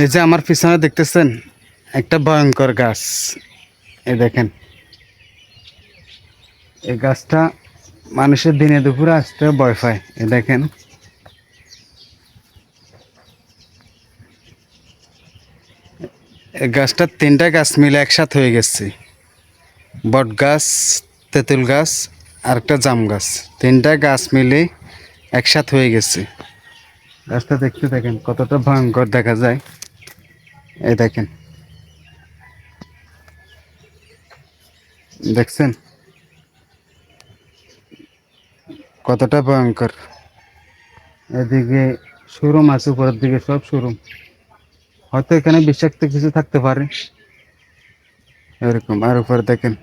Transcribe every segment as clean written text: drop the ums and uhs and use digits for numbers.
এই যে আমার পিছনে দেখতেছেন একটা ভয়ঙ্কর গাছ। এই দেখেন, এই গাছটা মানুষের দিনে দুপুরে আসতে ভয় পায়। এই দেখেন, এই গাছটা তিনটা গাছ মিলে একসাথে হয়ে গেছে। বট গাছ, তেঁতুল গাছ আর একটা জাম গাছ, তিনটা গাছ মিলে একসাথে হয়ে গেছে। গাছটা দেখতে দেখেন কতটা ভয়ঙ্কর দেখা যায়। এই দেখেন, দেখছেন কতটা ভয়ঙ্কর। এদিকে শোরুম আছে, উপরের দিকে সব শোরুম। হয়তো এখানে বিষাক্ত কিছু থাকতে পারে এরকম। আর উপরে দেখেন,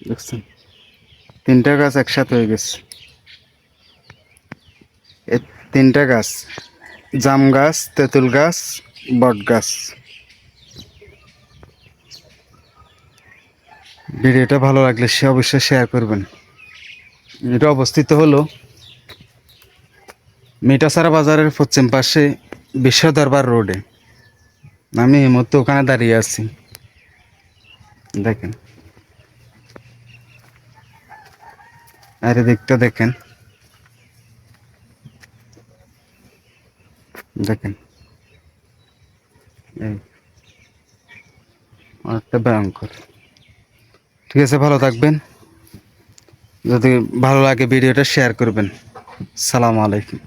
দেখছেন তিনটা গাছ একসাথে হয়ে গেছে। এই তিনটা গাছ, জাম গাছ, তেঁতুল গাছ, বট গাছ। ভিডিওটা ভালো লাগলে সে অবশ্যই শেয়ার করবেন। এটা অবস্থিত হলো মিঠাসারা বাজারের পশ্চিম পাশে বিশ্ব দরবার রোডে। আমি এই মুহূর্তে ওখানে দাঁড়িয়ে আছি। দেখেন, আর এদিকটা দেখেন, দেখেন এই অনেকটা ভয়ঙ্কর। ঠিক আছে, ভালো থাকবেন। যদি ভালো লাগে ভিডিওটা শেয়ার করবেন। সালাম আলাইকুম।